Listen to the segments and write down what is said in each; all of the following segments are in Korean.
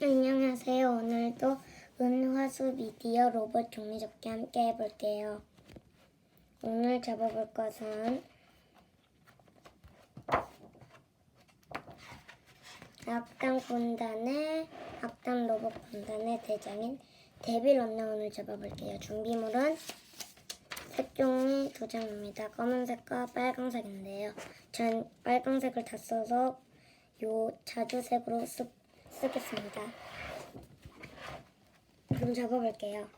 안녕하세요. 오늘도 은화수 미디어 로봇 종이접기 함께 해볼게요. 오늘 잡아볼 것은 악당 로봇 군단의 대장인 데빌 언나운을 잡아볼게요. 준비물은 색종이 2장입니다. 검은색과 빨강색인데요. 전 빨강색을 다 써서 자주색으로 쓰겠습니다. 그럼 잡아볼게요.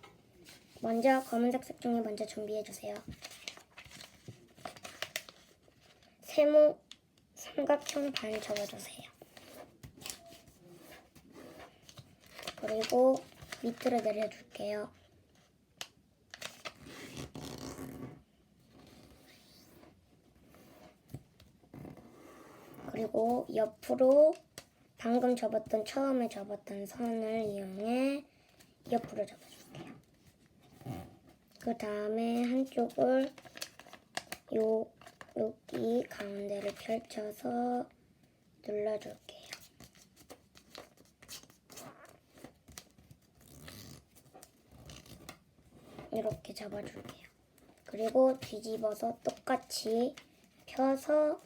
먼저 검은색 색종이 먼저 준비해주세요. 세모 삼각형 반 접어주세요. 그리고 밑으로 내려줄게요. 그리고 옆으로 방금 처음에 접었던 선을 이용해 옆으로 접어줄게요. 그 다음에 한쪽을 여기 가운데를 펼쳐서 눌러줄게요. 이렇게 접어줄게요. 그리고 뒤집어서 똑같이 펴서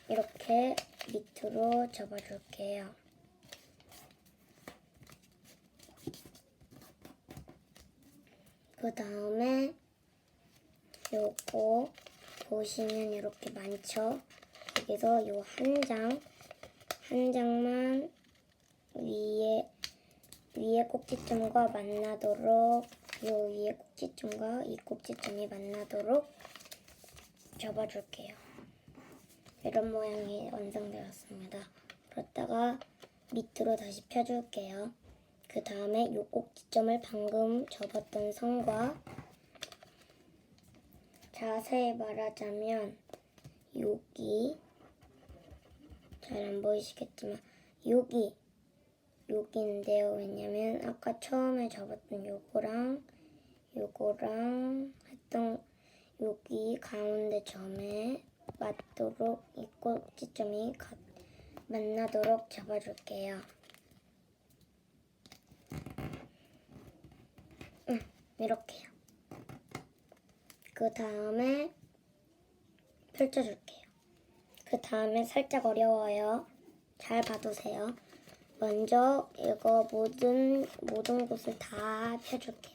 이렇게 밑으로 접어줄게요. 그 다음에 요거 보시면 이렇게 많죠? 여기서 요 한 장만 위에 꼭지점과 만나도록 요 위에 꼭지점과 이 꼭지점이 만나도록 접어줄게요. 이런 모양이 완성되었습니다. 그렇다가 밑으로 다시 펴줄게요. 그 다음에 이 꼭지점을 방금 접었던 선과 자세히 말하자면 여기 잘 안 보이시겠지만 여기인데요. 왜냐면 아까 처음에 접었던 요거랑 했던 여기 가운데 점에 맞도록 이 꼭지점이 만나도록 잡아줄게요. 이렇게요. 그 다음에 펼쳐줄게요. 그 다음에 살짝 어려워요. 잘 봐두세요. 먼저 이거 모든 곳을 다 펴줄게요.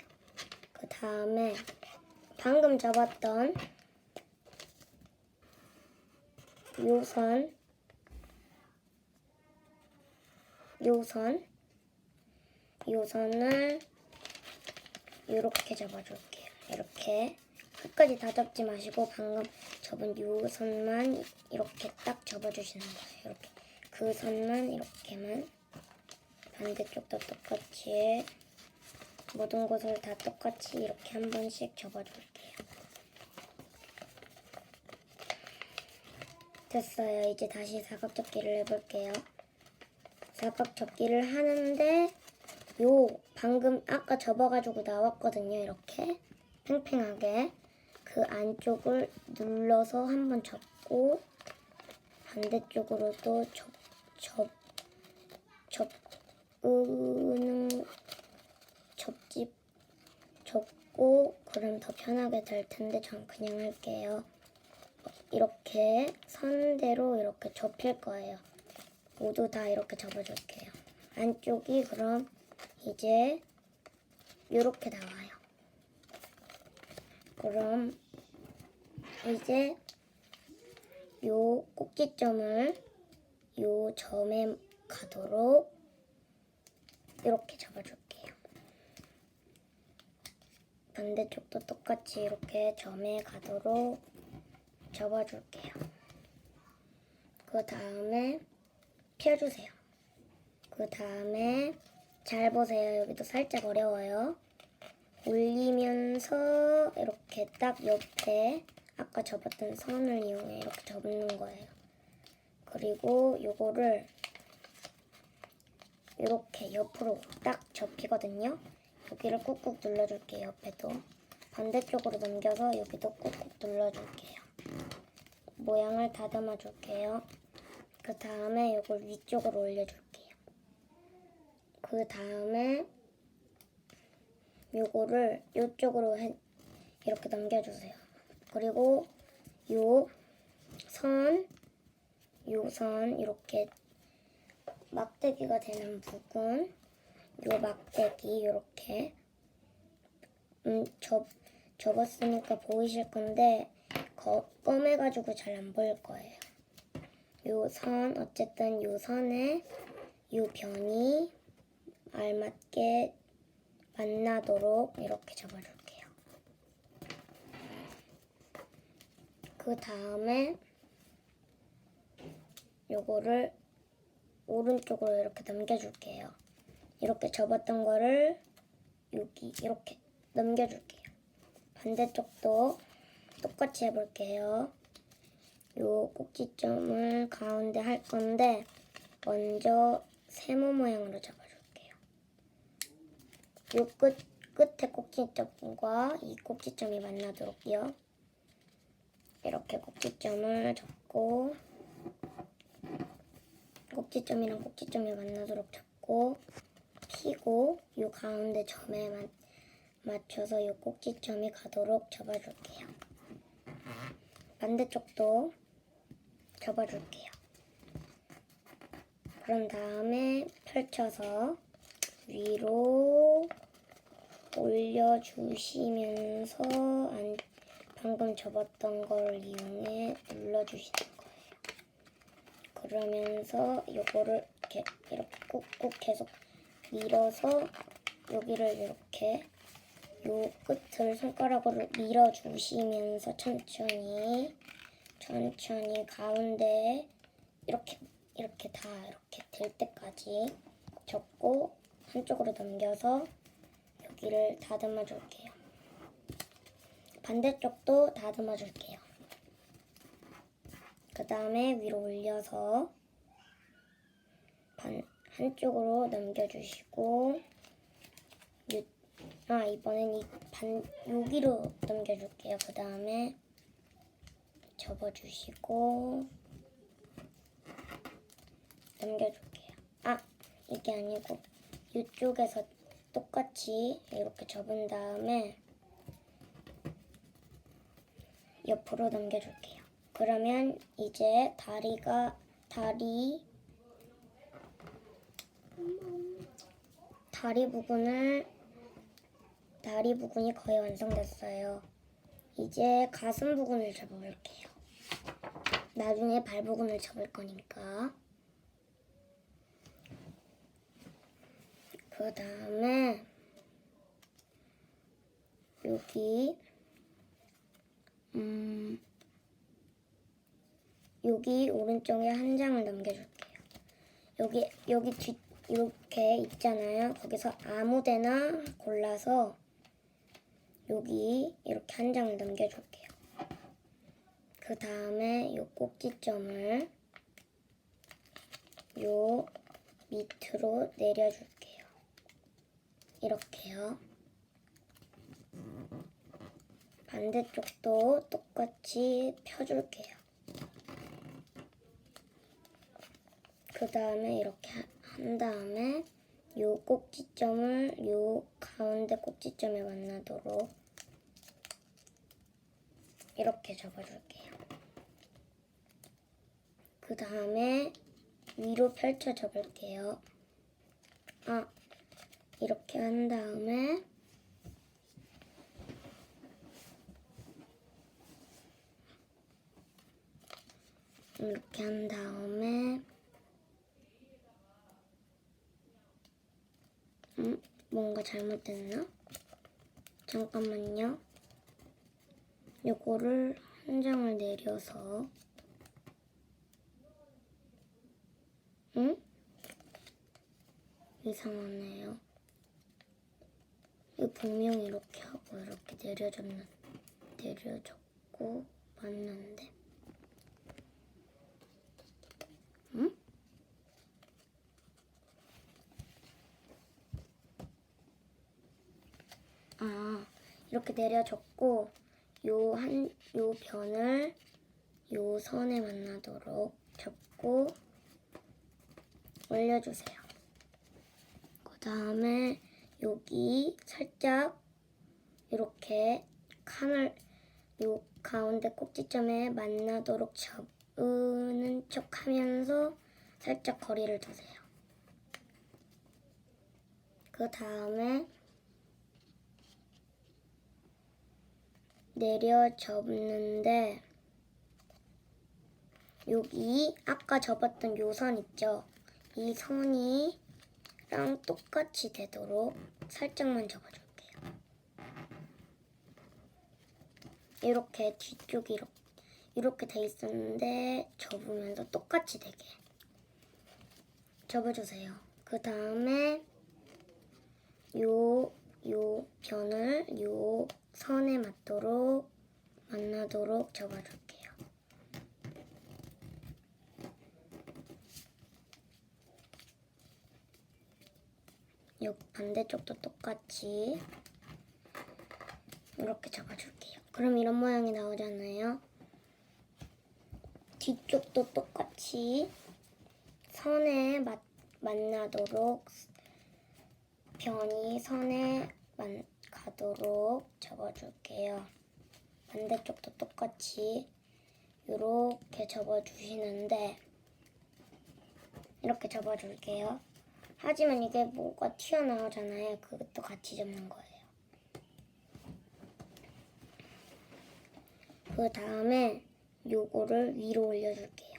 그 다음에 방금 접었던 요 선을 이렇게 접어줄게요. 이렇게 끝까지 다 접지 마시고 방금 접은 요 선만 이렇게 딱 접어주시는 거예요. 이렇게 그 선만 이렇게만 반대쪽도 똑같이 모든 곳을 다 똑같이 이렇게 한 번씩 접어줄게요. 됐어요. 이제 다시 사각접기를 해볼게요. 사각접기를 하는데 방금 아까 접어가지고 나왔거든요. 이렇게 팽팽하게 그 안쪽을 눌러서 한번 접고 반대쪽으로도 접고 그럼 더 편하게 될 텐데 전 그냥 할게요. 이렇게 선대로 이렇게 접힐 거예요. 모두 다 이렇게 접어줄게요. 안쪽이 그럼 이제 이렇게 나와요. 그럼 이제 요 꼭지점을 요 점에 가도록 이렇게 접어줄게요. 반대쪽도 똑같이 이렇게 점에 가도록 접어줄게요. 그 다음에 펴주세요. 그 다음에 잘 보세요. 여기도 살짝 어려워요. 올리면서 이렇게 딱 옆에 아까 접었던 선을 이용해 이렇게 접는 거예요. 그리고 요거를 이렇게 옆으로 딱 접히거든요. 여기를 꾹꾹 눌러줄게요. 옆에도 반대쪽으로 넘겨서 여기도 꾹꾹 눌러줄게요. 모양을 다듬어 줄게요. 그 다음에 이걸 위쪽으로 올려줄게요. 그 다음에 요거를 이쪽으로 이렇게 넘겨주세요. 그리고 요 선 이렇게 막대기가 되는 부분, 요 막대기 이렇게 접었으니까 보이실 건데 검해가지고 잘 안 보일 거예요. 요 선, 어쨌든 요 선에 요 변이 알맞게 만나도록 이렇게 접어줄게요. 그 다음에 요거를 오른쪽으로 이렇게 넘겨줄게요. 이렇게 접었던 거를 여기 이렇게 넘겨줄게요. 반대쪽도 똑같이 해볼게요. 요 꼭지점을 가운데 할 건데 먼저 세모 모양으로 잡아줄게요. 요 끝에 꼭지점과 이 꼭지점이 만나도록요. 이렇게 꼭지점을 잡고 꼭지점이랑 꼭지점이 만나도록 잡고 피고 요 가운데 점에 맞춰서 요 꼭지점이 가도록 접어줄게요. 반대쪽도 접어줄게요. 그런 다음에 펼쳐서 위로 올려주시면서 방금 접었던 걸 이용해 눌러주시는 거예요. 그러면서 요거를 이렇게 꾹꾹 계속 밀어서 여기를 이렇게 요 끝을 손가락으로 밀어주시면서 천천히 가운데 이렇게 다 이렇게 될 때까지 접고 한쪽으로 넘겨서 여기를 다듬어 줄게요. 반대쪽도 다듬어 줄게요. 그 다음에 위로 올려서 한쪽으로 넘겨주시고 이번엔 여기로 넘겨줄게요. 그 다음에 접어주시고 넘겨줄게요. 이게 아니고 이쪽에서 똑같이 이렇게 접은 다음에 옆으로 넘겨줄게요. 그러면 이제 다리 부분이 거의 완성됐어요. 이제 가슴 부분을 접어볼게요. 나중에 발 부분을 접을 거니까. 그 다음에 여기 오른쪽에 한 장을 넘겨줄게요. 여기 뒤 이렇게 있잖아요. 거기서 아무데나 골라서 여기 이렇게 한 장을 넘겨줄게요. 그 다음에 요 꼭지점을 요 밑으로 내려줄게요. 이렇게요. 반대쪽도 똑같이 펴줄게요. 그 다음에 이렇게 한 다음에 요 꼭지점을 요 가운데 꼭지점에 만나도록 이렇게 접어줄게요. 그 다음에 위로 펼쳐 접을게요. 이렇게 한 다음에 이렇게 한 다음에 뭔가 잘못됐나? 잠깐만요. 요거를 한 장을 내려서 이상하네요. 이 분명히 이렇게 하고 이렇게 내려졌고 맞는데 이렇게 내려졌고 요 변을 요 선에 만나도록 접고 올려주세요. 그 다음에 여기 살짝 이렇게 칸을 요 가운데 꼭지점에 만나도록 접는 척 하면서 살짝 거리를 두세요. 그 다음에 내려 접는데 여기 아까 접었던 요 선 있죠? 이 선이랑 똑같이 되도록 살짝만 접어줄게요. 이렇게 뒤쪽이 이렇게 돼 있었는데 접으면서 똑같이 되게 접어주세요. 그 다음에 요 변을 요 선에 만나도록 접어줄게요. 요 반대쪽도 똑같이 이렇게 접어줄게요. 그럼 이런 모양이 나오잖아요. 뒤쪽도 똑같이 선에 만나도록 변이 선에 가도록 접어줄게요. 반대쪽도 똑같이 이렇게 접어주시는데 이렇게 접어줄게요. 하지만 이게 뭐가 튀어나오잖아요. 그것도 같이 접는 거예요. 그 다음에 요거를 위로 올려줄게요.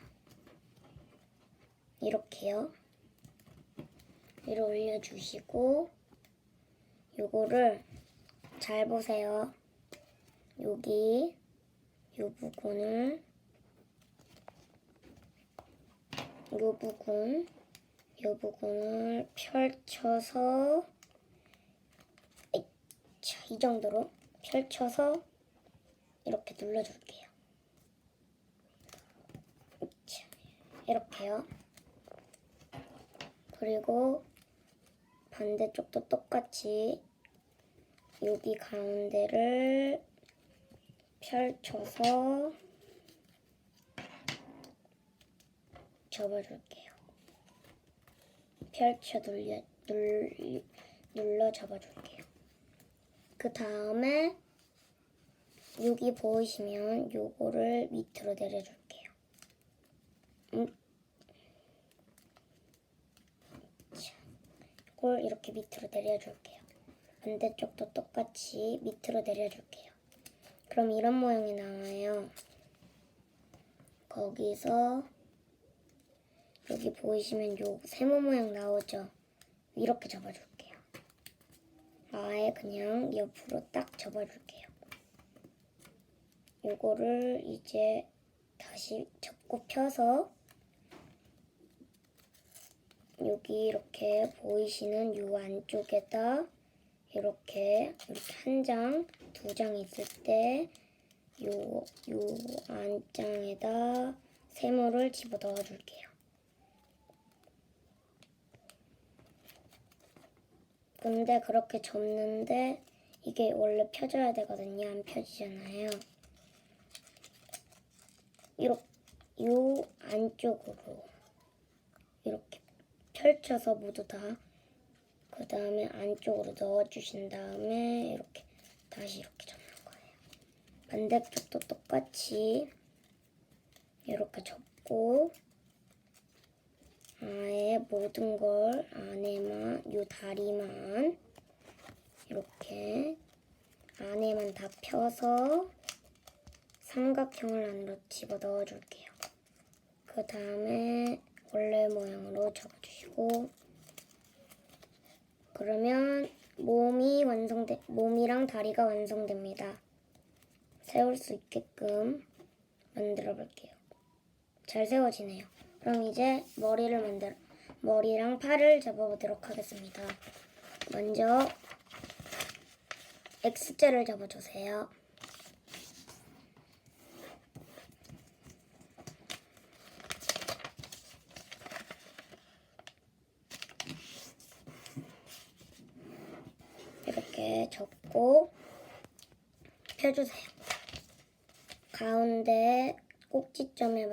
이렇게요. 위로 올려주시고 요거를 잘 보세요. 여기 요 부분을 펼쳐서 이 정도로 펼쳐서 이렇게 눌러줄게요. 이렇게요. 그리고 반대쪽도 똑같이 여기 가운데를 펼쳐서 접어줄게요. 펼쳐 눌러 접어줄게요. 그 다음에 여기 보이시면 요거를 밑으로 내려줄게요. 이걸 이렇게 밑으로 내려줄게요. 반대쪽도 똑같이 밑으로 내려줄게요. 그럼 이런 모양이 나와요. 거기서 여기 보이시면 요 세모 모양 나오죠? 이렇게 접어줄게요. 아예 그냥 옆으로 딱 접어줄게요. 요거를 이제 다시 접고 펴서 여기 이렇게 보이시는 요 안쪽에다 이렇게 한 장, 두 장 있을 때 요 안장에다 세모를 집어 넣어줄게요. 근데 그렇게 접는데 이게 원래 펴져야 되거든요. 안 펴지잖아요. 요 안쪽으로 이렇게 펼쳐서 모두 다 그 다음에 안쪽으로 넣어주신 다음에 이렇게 다시 이렇게 접는 거예요. 반대쪽도 똑같이 이렇게 접고 아예 모든 걸 안에만 요 다리만 이렇게 안에만 다 펴서 삼각형을 안으로 집어 넣어줄게요. 그 다음에 원래 모양으로 접어주시고 그러면 몸이랑 다리가 완성됩니다. 세울 수 있게끔 만들어 볼게요. 잘 세워지네요. 그럼 이제 머리랑 팔을 접어보도록 하겠습니다. 먼저 X자를 접어주세요. 이렇게 접고 펴주세요. 가운데 꼭지점에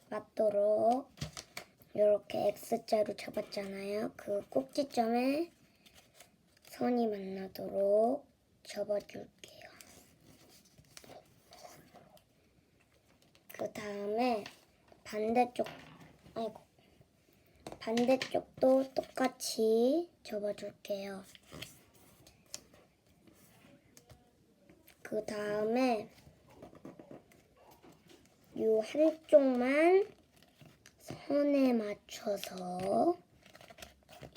맞도록 이렇게 X자로 접었잖아요. 그 꼭지점에 선이 만나도록 접어줄게요. 그 다음에 반대쪽도 똑같이 접어줄게요. 그 다음에 이 한쪽만 선에 맞춰서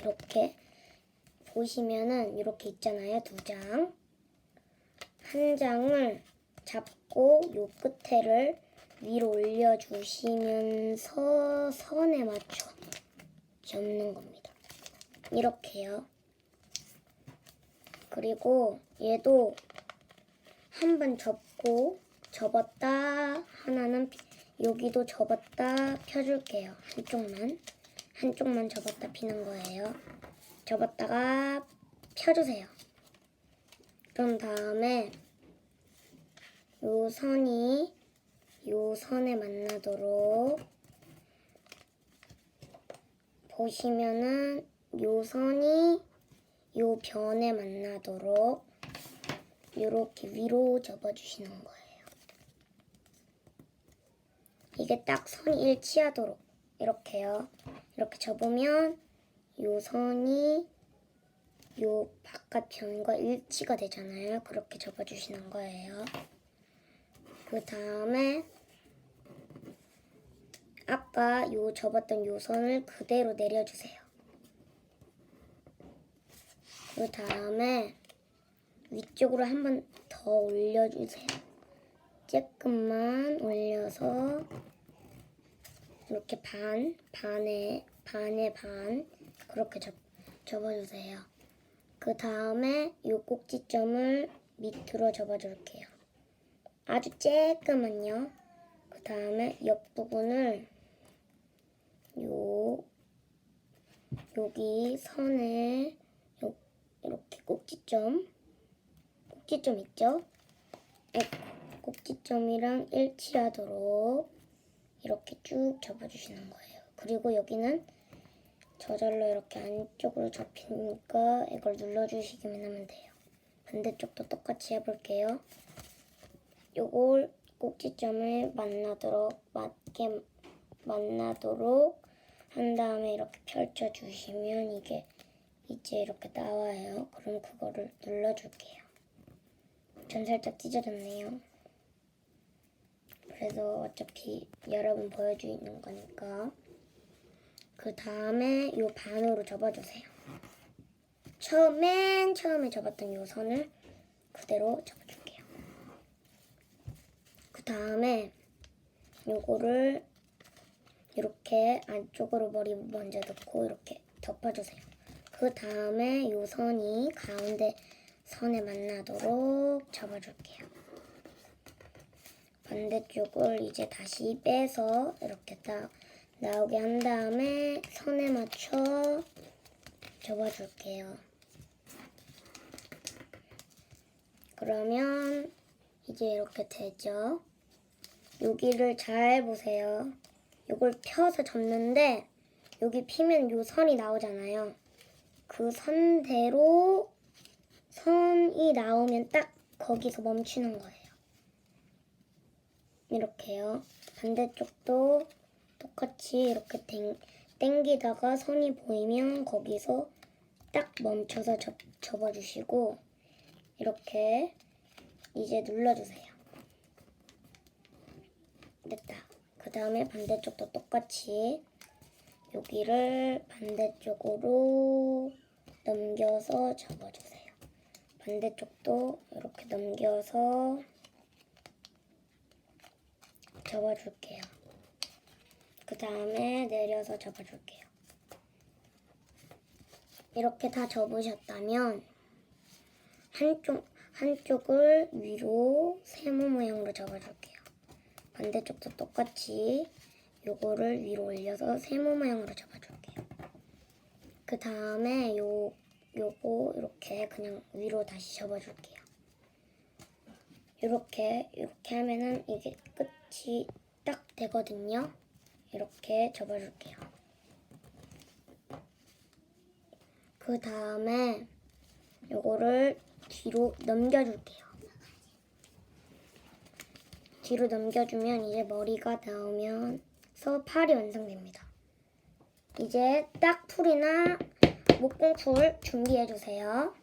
이렇게 보시면은 이렇게 있잖아요. 두 장. 한 장을 잡고 요 끝에를 위로 올려주시면서 선에 맞춰 접는 겁니다. 이렇게요. 그리고 얘도 한 번 접고 접었다 하나는 여기도 접었다 펴줄게요. 한쪽만 접었다 피는 거예요. 접었다가 펴주세요. 그런 다음에 요 선이 요 선에 만나도록 보시면은 요 선이 요 변에 만나도록 이렇게 위로 접어주시는 거예요. 이게 딱 선이 일치하도록 이렇게요. 이렇게 접으면 요 선이 요 바깥 변과 일치가 되잖아요. 그렇게 접어주시는 거예요. 그 다음에 아까 요 접었던 요 선을 그대로 내려주세요. 그 다음에 위쪽으로 한 번 더 올려주세요. 조금만 올려서 이렇게 반에 반 그렇게 접어주세요. 그 다음에 이 꼭지점을 밑으로 접어줄게요. 아주 조금만요. 그 다음에 옆부분을 여기 선에 이렇게 꼭지점 있죠? 꼭지점이랑 일치하도록 이렇게 쭉 접어주시는 거예요. 그리고 여기는 저절로 이렇게 안쪽으로 접히니까 이걸 눌러주시기만 하면 돼요. 반대쪽도 똑같이 해볼게요. 요걸 꼭지점을 맞게 만나도록 한 다음에 이렇게 펼쳐주시면 이게 이제 이렇게 나와요. 그럼 그거를 눌러줄게요. 전 살짝 찢어졌네요. 그래서 어차피 여러분 보여주는 거니까. 그 다음에 요 반으로 접어주세요. 맨 처음에 접었던 요 선을 그대로 접어줄게요. 그 다음에 요거를 이렇게 안쪽으로 머리 먼저 넣고 이렇게 덮어주세요. 그 다음에 요 선이 가운데 선에 만나도록 접어줄게요. 반대쪽을 이제 다시 빼서 이렇게 딱 나오게 한 다음에 선에 맞춰 접어줄게요. 그러면 이제 이렇게 되죠. 여기를 잘 보세요. 이걸 펴서 접는데 여기 피면 요 선이 나오잖아요. 그 선대로 선이 나오면 딱 거기서 멈추는 거예요. 이렇게요. 반대쪽도 똑같이 이렇게 당기다가 선이 보이면 거기서 딱 멈춰서 접어주시고 이렇게 이제 눌러주세요. 됐다. 그 다음에 반대쪽도 똑같이 여기를 반대쪽으로 넘겨서 접어주세요. 반대쪽도 이렇게 넘겨서 접어줄게요. 그 다음에 내려서 접어줄게요. 이렇게 다 접으셨다면 한쪽을 위로 세모 모양으로 접어줄게요. 반대쪽도 똑같이 요거를 위로 올려서 세모 모양으로 접어줄게요. 그 다음에 요거 이렇게 그냥 위로 다시 접어줄게요. 이렇게 하면은 이게 끝이 딱 되거든요. 이렇게 접어줄게요. 그 다음에 요거를 뒤로 넘겨줄게요. 뒤로 넘겨주면 이제 머리가 나오면서 팔이 완성됩니다. 이제 딱풀이나 목공풀 준비해주세요.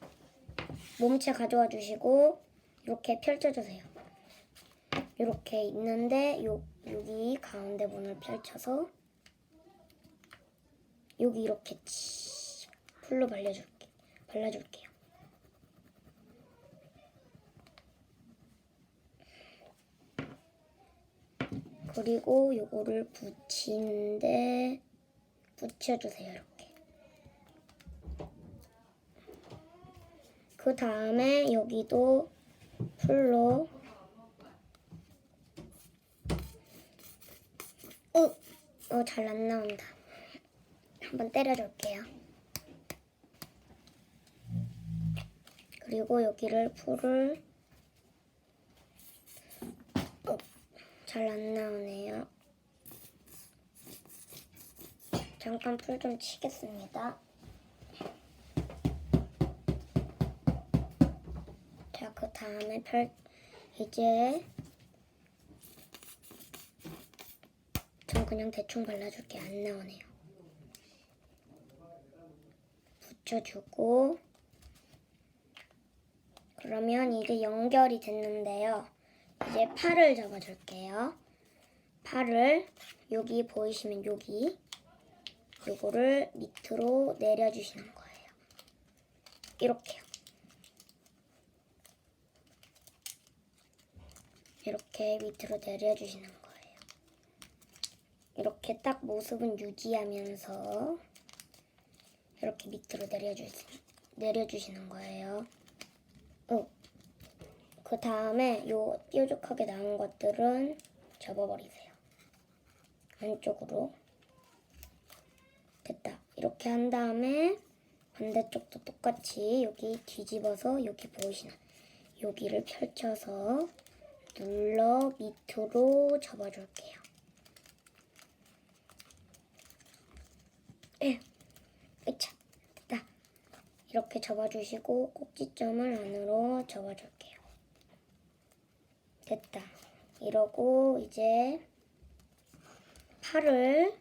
몸체 가져와 주시고 이렇게 펼쳐주세요. 이렇게 있는데 여기 가운데 문을 펼쳐서 여기 이렇게 풀로 발라줄게요. 그리고 요거를 붙이는데 붙여주세요. 이렇게. 그 다음에 여기도 풀로 잘 안 나온다. 한번 때려줄게요. 그리고 여기를 풀을 잘 안 나오네요. 잠깐 풀 좀 치겠습니다. 자, 그 다음에 이제 전 그냥 대충 발라줄게. 안 나오네요. 붙여주고 그러면 이제 연결이 됐는데요. 이제 팔을 접어줄게요. 팔을 여기 보이시면 여기 요거를 밑으로 내려주시는 거예요. 이렇게요. 이렇게 밑으로 내려주시는 거예요. 이렇게 딱 모습은 유지하면서 이렇게 밑으로 내려주시는 거예요. 그 다음에 요 뾰족하게 나온 것들은 접어버리세요. 안쪽으로. 됐다. 이렇게 한 다음에 반대쪽도 똑같이 여기 뒤집어서 여기 보이시는 여기를 펼쳐서 눌러 밑으로 접어줄게요. 으차, 됐다. 이렇게 접어주시고 꼭지점을 안으로 접어줄게요. 됐다. 이러고 이제 팔을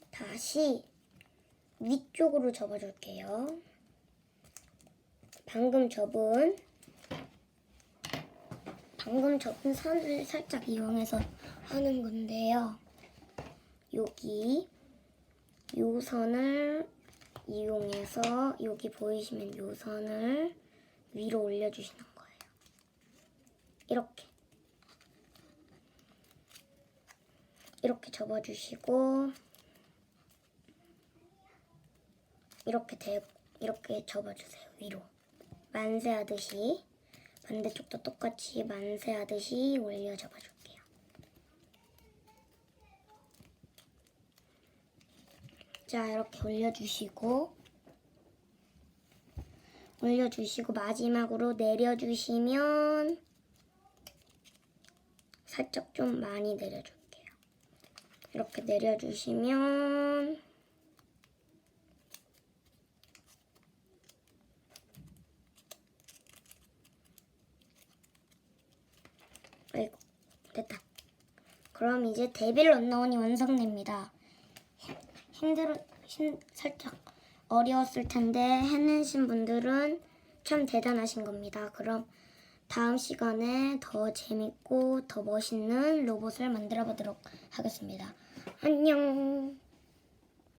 다시 위쪽으로 접어줄게요. 방금 접은 선을 살짝 이용해서 하는 건데요. 여기 요 선을 이용해서 여기 보이시면 요 선을 위로 올려주시는 거예요. 이렇게 접어주시고 이렇게 접어주세요. 위로 만세하듯이 반대쪽도 똑같이 만세하듯이 올려 접어줄게요. 자, 이렇게 올려주시고 마지막으로 내려주시면 살짝 좀 많이 내려줄게요. 이렇게 내려주시면 아이고, 됐다. 그럼 이제 데빌 언노운이 완성됩니다. 살짝 어려웠을 텐데 해내신 분들은 참 대단하신 겁니다. 그럼 다음 시간에 더 재밌고 더 멋있는 로봇을 만들어 보도록 하겠습니다. 안녕.